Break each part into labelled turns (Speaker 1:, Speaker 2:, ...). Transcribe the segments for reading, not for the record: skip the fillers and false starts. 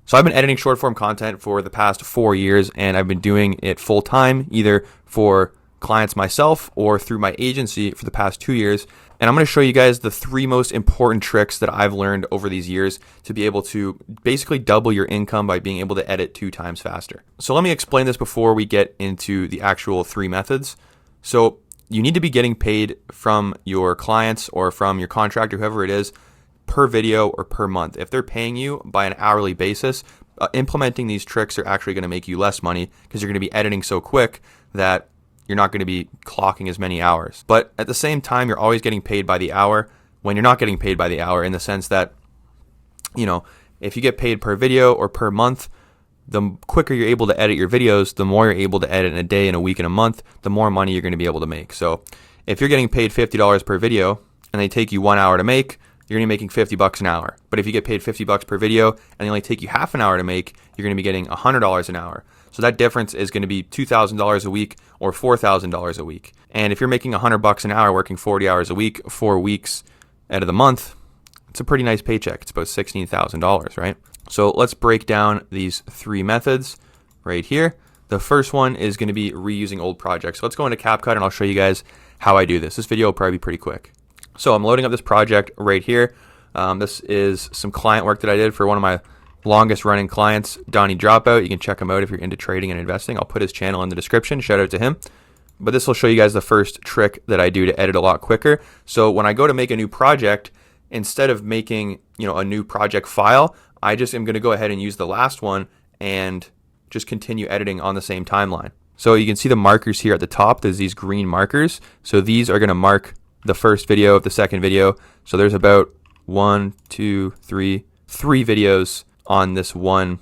Speaker 1: So I've been editing short form content for the past 4 years, and I've been doing it full time, either for clients myself or through my agency for the past 2 years. And I'm going to show you guys the 3 most important tricks that I've learned over these years to be able to basically double your income by being able to edit 2 times faster. So let me explain this before we get into the actual 3 methods. So you need to be getting paid from your clients or from your contractor, whoever it is, per video or per month. If they're paying you by an hourly basis, implementing these tricks are actually going to make you less money because you're going to be editing so quick that you're not going to be clocking as many hours. But at the same time, you're always getting paid by the hour when you're not getting paid by the hour, in the sense that, if you get paid per video or per month, the quicker you're able to edit your videos, the more you're able to edit in a day, in a week, in a month, the more money you're going to be able to make. So if you're getting paid $50 per video and they take you 1 hour to make, you're going to be making $50 an hour. But if you get paid $50 per video and they only take you half an hour to make, you're going to be getting $100 an hour. So that difference is going to be $2,000 a week or $4,000 a week. And if you're making $100 an hour working 40 hours a week, 4 weeks out of the month, it's a pretty nice paycheck. It's about $16,000, right? So let's break down these 3 methods right here. The first one is going to be reusing old projects. So let's go into CapCut and I'll show you guys how I do this. This video will probably be pretty quick. So I'm loading up this project right here. This is some client work that I did for one of my longest running clients, Donnie Dropout. You can check him out if you're into trading and investing. I'll put his channel in the description. Shout out to him. But this will show you guys the first trick that I do to edit a lot quicker. So when I go to make a new project, instead of making a new project file, I just am going to go ahead and use the last one and just continue editing on the same timeline. So you can see the markers here at the top. There's these green markers. So these are going to mark the first video of the second video. So there's about 3 videos on this one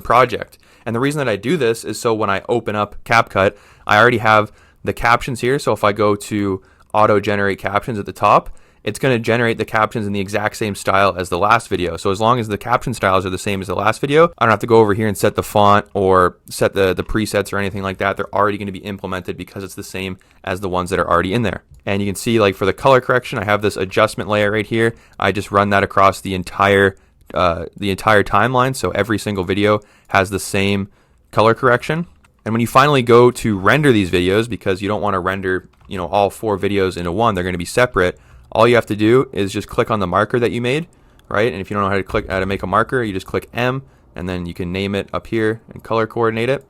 Speaker 1: project. And the reason that I do this is so when I open up CapCut, I already have the captions here. So if I go to auto generate captions at the top, it's going to generate the captions in the exact same style as the last video. So as long as the caption styles are the same as the last video, I don't have to go over here and set the font or set the presets or anything like that. They're already going to be implemented because it's the same as the ones that are already in there. And you can see, like, for the color correction, I have this adjustment layer right here. I just run that across the entire timeline. So every single video has the same color correction. And when you finally go to render these videos, because you don't want to render, all 4 videos into one, they're going to be separate. All you have to do is just click on the marker that you made, right? And if you don't know how to make a marker, you just click M, and then you can name it up here and color coordinate it.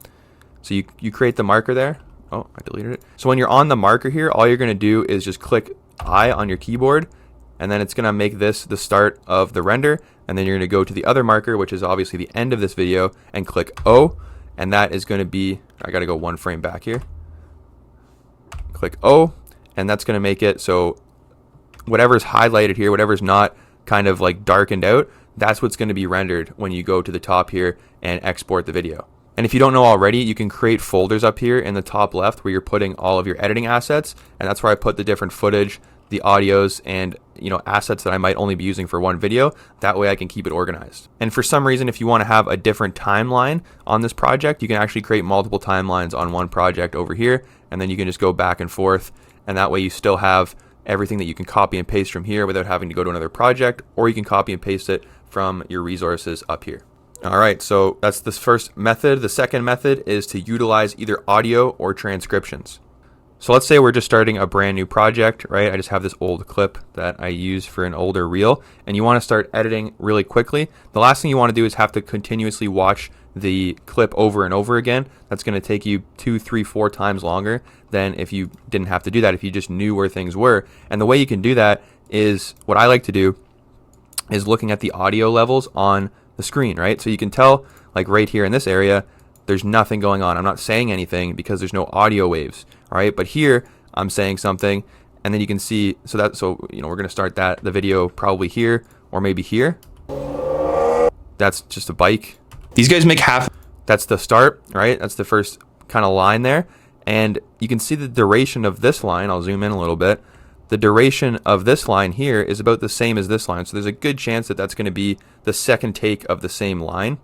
Speaker 1: So you create the marker there. Oh, I deleted it. So when you're on the marker here, all you're going to do is just click I on your keyboard, and then it's going to make this the start of the render. And then you're going to go to the other marker, which is obviously the end of this video, and click O, and that is going to be, I got to go 1 frame back here. Click O, and that's going to make it so whatever's highlighted here, whatever's not kind of like darkened out, that's what's going to be rendered when you go to the top here and export the video. And if you don't know already, you can create folders up here in the top left where you're putting all of your editing assets, and that's where I put the different footage, the audios, and assets that I might only be using for one video. That way I can keep it organized. And for some reason, if you want to have a different timeline on this project, you can actually create multiple timelines on one project over here, and then you can just go back and forth, and that way you still have everything that you can copy and paste from here without having to go to another project, or you can copy and paste it from your resources up here. All right, so that's this first method. The second method is to utilize either audio or transcriptions. So let's say we're just starting a brand new project, right? I just have this old clip that I use for an older reel, and you want to start editing really quickly. The last thing you want to do is have to continuously watch the clip over and over again. That's going to take you 2, 3, 4 times longer than if you didn't have to do that, if you just knew where things were. And the way you can do that is, what I like to do is looking at the audio levels on the screen, right? So you can tell, like right here in this area, there's nothing going on. I'm not saying anything because there's no audio waves, all right? But here I'm saying something, and then you can see, so we're going to start the video probably here or maybe here. That's just a bike. These guys make half. That's the start, right? That's the first kind of line there. And you can see the duration of this line. I'll zoom in a little bit. The duration of this line here is about the same as this line. So there's a good chance that that's going to be the second take of the same line.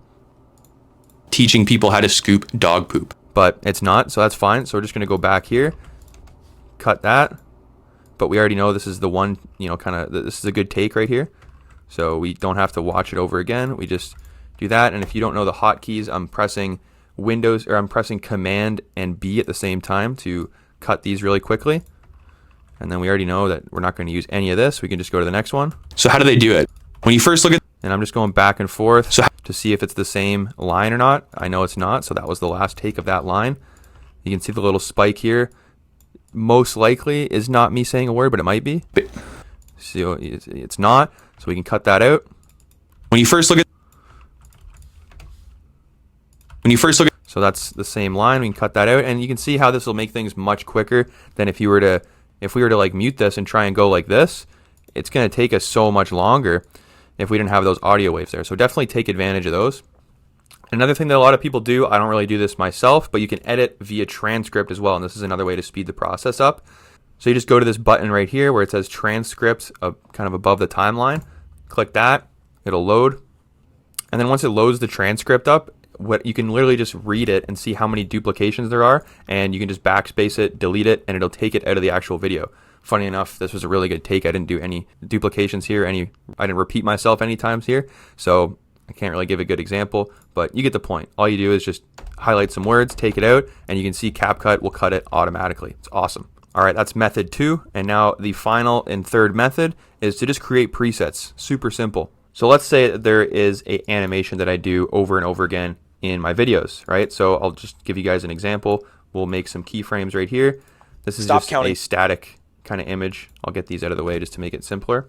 Speaker 1: Teaching people how to scoop dog poop. But it's not, so that's fine. So we're just going to go back here, cut that. But we already know this is the one, this is a good take right here. So we don't have to watch it over again. We just do that. And if you don't know the hotkeys, I'm pressing Command and B at the same time to cut these really quickly. And then we already know that we're not going to use any of this. We can just go to the next one.
Speaker 2: So how do they do it? When you first look at,
Speaker 1: and I'm just going back and forth to see if it's the same line or not. I know it's not, so that was the last take of that line. You can see the little spike here. Most likely is not me saying a word, but it might be. So it's not, so we can cut that out.
Speaker 2: When you first look at,
Speaker 1: so that's the same line. We can cut that out, and you can see how this will make things much quicker than if we were to like mute this and try and go like this. It's going to take us so much longer if we didn't have those audio waves there. So definitely take advantage of those. Another thing that a lot of people do, I don't really do this myself, but you can edit via transcript as well, and this is another way to speed the process up. So you just go to this button right here where it says transcript, kind of above the timeline. Click that, it'll load, and then once it loads the transcript up, you can literally just read it and see how many duplications there are, and you can just backspace it, delete it, and it'll take it out of the actual video. Funny enough, this was a really good take. I didn't do any duplications here, I didn't repeat myself any times here, so I can't really give a good example, but you get the point. All you do is just highlight some words, take it out, and you can see CapCut will cut it automatically. It's awesome. All right, that's method 2, and now the final and third method is to just create presets. Super simple. So let's say that there is an animation that I do over and over again in my videos, right? So I'll just give you guys an example. We'll make some keyframes right here. This is just a static kind of image. I'll get these out of the way just to make it simpler.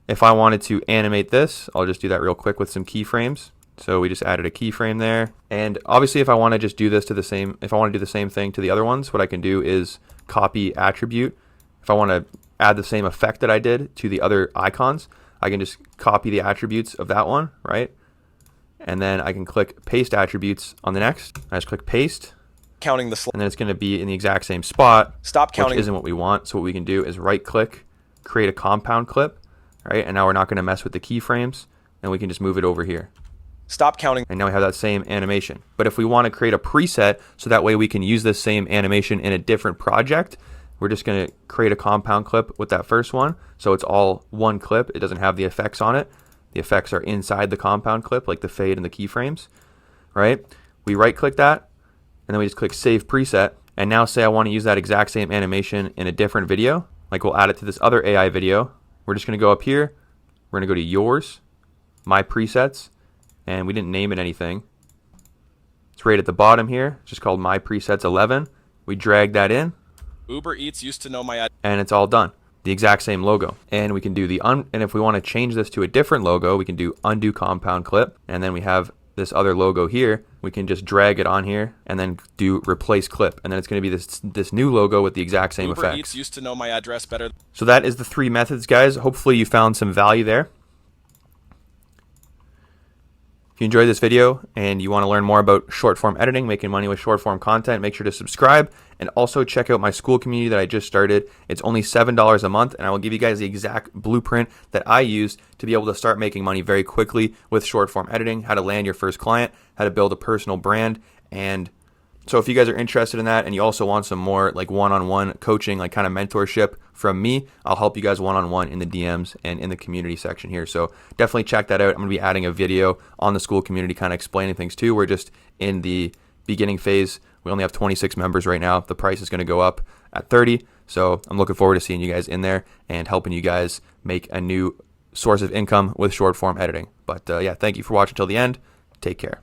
Speaker 1: If I wanted to animate this, I'll just do that real quick with some keyframes. So we just added a keyframe there. And obviously if I want to just do this if I want to do the same thing to the other ones, what I can do is copy attribute. If I want to add the same effect that I did to the other icons, I can just copy the attributes of that one, right? And then I can click paste attributes on the next. I just click paste.
Speaker 2: Counting the
Speaker 1: and then it's going to be in the exact same spot.
Speaker 2: Stop counting.
Speaker 1: Which isn't what we want. So what we can do is right click, create a compound clip, right? And now we're not going to mess with the keyframes, and we can just move it over here.
Speaker 2: Stop counting.
Speaker 1: And now we have that same animation. But if we want to create a preset so that way we can use this same animation in a different project, we're just going to create a compound clip with that first one. So it's all one clip. It doesn't have the effects on it. The effects are inside the compound clip, like the fade and the keyframes, right? We right click that, and then we just click save preset. And now say I want to use that exact same animation in a different video, like we'll add it to this other AI video. We're just going to go up here. We're going to go to yours, my presets, and we didn't name it anything. It's right at the bottom here. It's just called my presets 11. We drag that in.
Speaker 2: Uber Eats used to know my ad.
Speaker 1: And it's all done. The exact same logo. And we can do and if we want to change this to a different logo, we can do undo compound clip, and then we have this other logo here. We can just drag it on here and then do replace clip, and then it's going to be this new logo with the exact same
Speaker 2: Uber
Speaker 1: effects.
Speaker 2: Eats used to know my address better.
Speaker 1: So that is the 3 methods, guys. Hopefully you found some value there. If you enjoyed this video and you want to learn more about short form editing, making money with short form content, make sure to subscribe, and also check out my school community that I just started. It's only $7 a month, and I will give you guys the exact blueprint that I use to be able to start making money very quickly with short form editing, how to land your first client, how to build a personal brand. And so if you guys are interested in that and you also want some more like one-on-one coaching, like kind of mentorship from me, I'll help you guys one-on-one in the DMs and in the community section here. So definitely check that out. I'm going to be adding a video on the school community kind of explaining things too. We're just in the beginning phase. We only have 26 members right now. The price is going to go up at 30. So I'm looking forward to seeing you guys in there and helping you guys make a new source of income with short form editing. But yeah, thank you for watching till the end. Take care.